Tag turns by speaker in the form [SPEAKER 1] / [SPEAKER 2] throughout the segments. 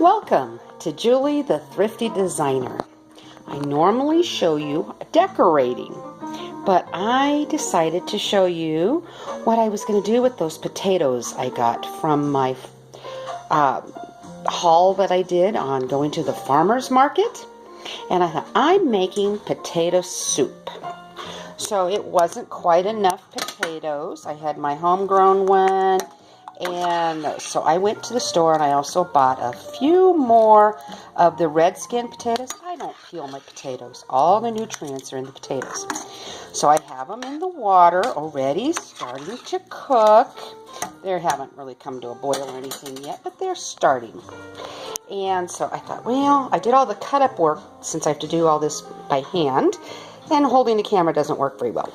[SPEAKER 1] Welcome to Julie the Thrifty Designer. I normally show you decorating, but I decided to show you what I was going to do with those potatoes I got from my haul that I did on going to the farmer's market. And I thought, I'm making potato soup. So it wasn't quite enough potatoes. I had my homegrown one. And so I went to the store and I also bought a few more of the red skin potatoes. I don't peel my potatoes. All the nutrients are in the potatoes. So I have them in the water already starting to cook. They haven't really come to a boil or anything yet, but they're starting. And so I thought, well, I did all the cut up work since I have to do all this by hand. And holding the camera doesn't work very well.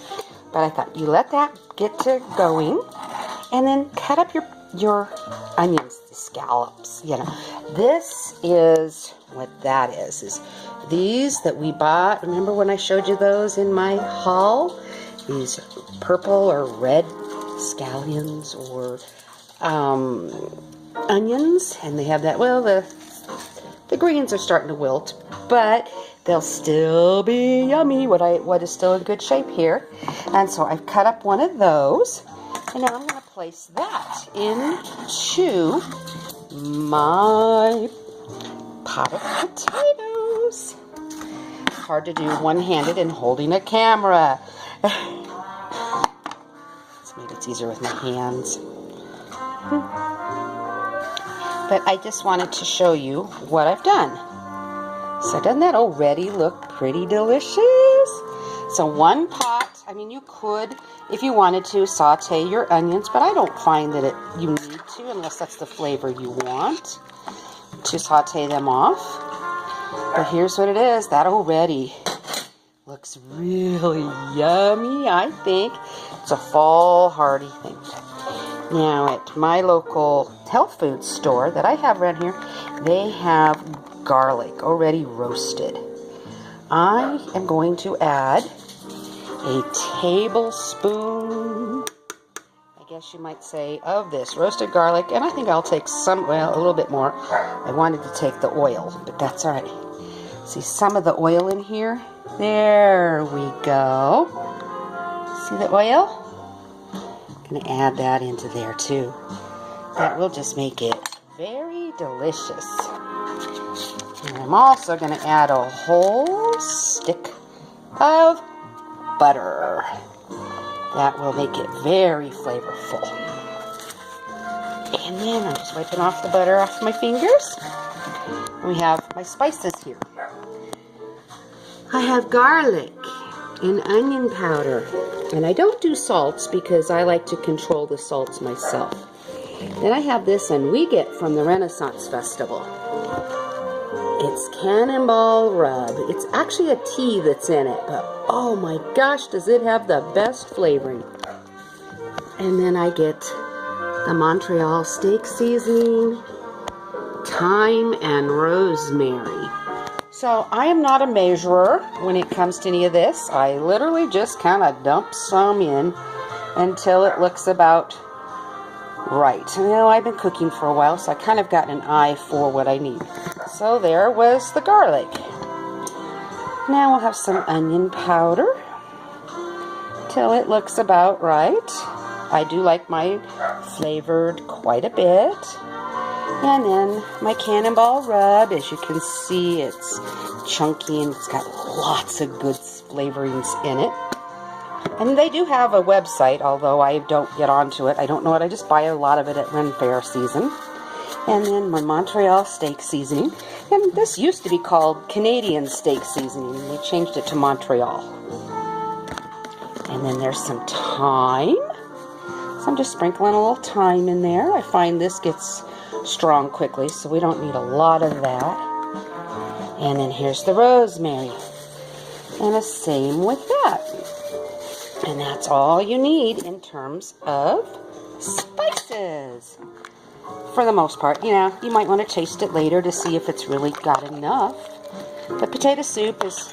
[SPEAKER 1] But I thought, you let that get to going. And then cut up your onions, the scallops, This is what that is these that we bought. Remember when I showed you those in my haul? These purple or red scallions or onions. And they have that, well, the greens are starting to wilt, but they'll still be yummy, what is still in good shape here. And so I've cut up one of those. And now I'm going to place that into my pot of potatoes. It's hard to do one-handed and holding a camera. So maybe it's easier with my hands. But I just wanted to show you what I've done. So doesn't that already look pretty delicious? So one pot. I mean, you could, if you wanted to, saute your onions, but I don't find that you need to unless that's the flavor you want to saute them off. But here's what it is. That already looks really yummy, I think. It's a fall Hearty thing. Now, at my local health food store that I have around here, they have garlic already roasted. I am going to add a tablespoon, I guess you might say, of this roasted garlic. And I think I'll take a little bit more. I wanted to take the oil, but that's all right. See some of the oil in here? There we go. See the oil? I'm going to add that into there too. That will just make it very delicious. And I'm also going to add a whole stick of butter. That will make it very flavorful. And then I'm just wiping off the butter off my fingers. We have my spices here. I have garlic and onion powder. And I don't do salts because I like to control the salts myself. Then I have this, and we get from the Renaissance Festival. It's Cannonball Rub. It's actually a tea that's in it, but oh my gosh, does it have the best flavoring. And then I get the Montreal steak seasoning, thyme, and rosemary. So I am not a measurer when it comes to any of this. I literally just kind of dump some in until it looks about right. I've been cooking for a while, so I kind of got an eye for what I need. So there was the garlic. Now we'll have some onion powder till it looks about right. I do like mine flavored quite a bit. And then my Cannonball Rub, as you can see, it's chunky and it's got lots of good flavorings in it. And they do have a website, although I don't get onto it. I don't know it. I just buy a lot of it at Ren Fair season. And then my Montreal steak seasoning. And this used to be called Canadian steak seasoning. They changed it to Montreal. And then there's some thyme. So I'm just sprinkling a little thyme in there. I find this gets strong quickly, so we don't need a lot of that. And then here's the rosemary. And the same with that. And that's all you need in terms of spices. For the most part, you might want to taste it later to see if it's really got enough. But potato soup has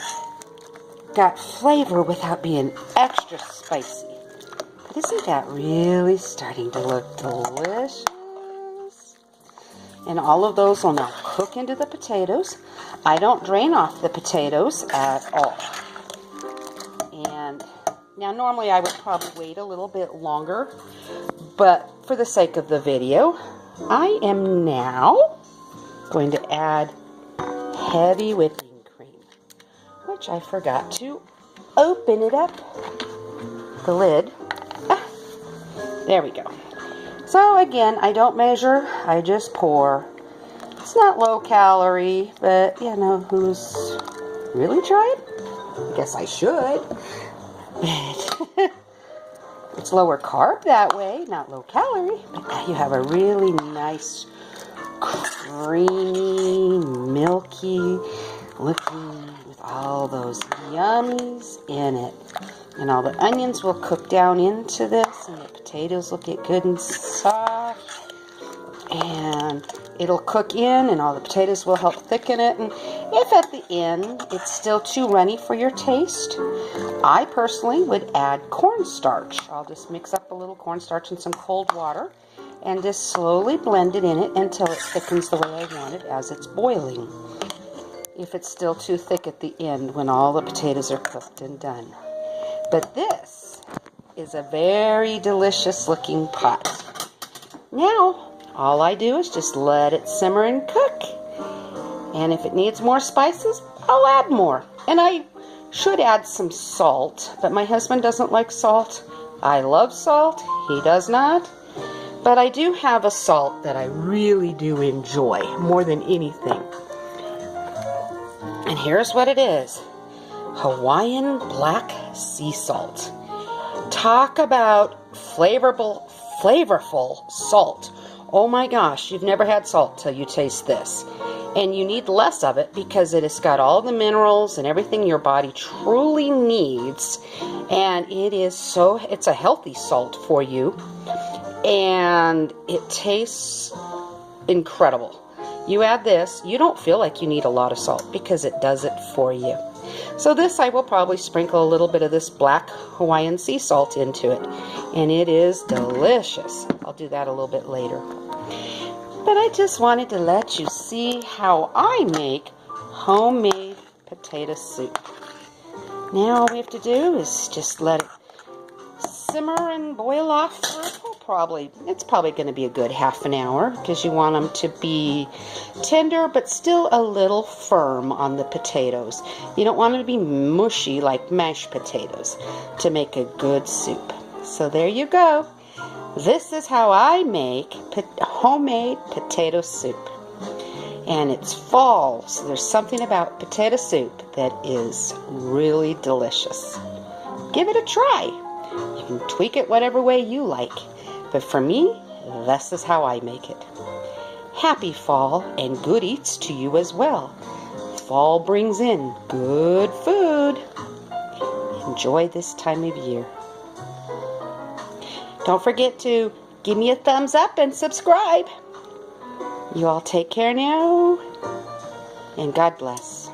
[SPEAKER 1] got flavor without being extra spicy. But isn't that really starting to look delicious? And all of those will now cook into the potatoes. I don't drain off the potatoes at all. And now normally I would probably wait a little bit longer, but for the sake of the video, I am now going to add heavy whipping cream, which I forgot to open it up, the lid. There we go. So again, I don't measure, I just pour. It's not low calorie, but you know, who's really tried? I guess I should. But it's lower carb that way, not low calorie. But you have a really nice, creamy, milky looking with all those yummies in it. And all the onions will cook down into this, and the potatoes will get good and soft. And it'll cook in, and all the potatoes will help thicken it. And if at the end it's still too runny for your taste, I personally would add cornstarch. I'll just mix up a little cornstarch in some cold water and just slowly blend it in it until it thickens the way I want it as it's boiling. If it's still too thick at the end when all the potatoes are cooked and done. But this is a very delicious looking pot. Now, all I do is just let it simmer and cook. And if it needs more spices, I'll add more. And I should add some salt, but my husband doesn't like salt. I love salt, he does not. But I do have a salt that I really do enjoy more than anything. And here's what it is. Hawaiian black sea salt. Talk about flavorful salt. Oh my gosh, you've never had salt till you taste this. And you need less of it because it has got all the minerals and everything your body truly needs. And it's a healthy salt for you. And it tastes incredible. You add this, you don't feel like you need a lot of salt because it does it for you. So this, I will probably sprinkle a little bit of this black Hawaiian sea salt into it. And it is delicious. I'll do that a little bit later. But I just wanted to let you see how I make homemade potato soup. Now all we have to do is just let it simmer and boil off for it's probably going to be a good half an hour because you want them to be tender but still a little firm on the potatoes. You don't want them to be mushy like mashed potatoes to make a good soup. So there you go. This is how I make homemade potato soup. And it's fall, so there's something about potato soup that is really delicious. Give it a try. You can tweak it whatever way you like. But for me, this is how I make it. Happy fall and good eats to you as well. Fall brings in good food. Enjoy this time of year. Don't forget to give me a thumbs up and subscribe. You all take care now, and God bless.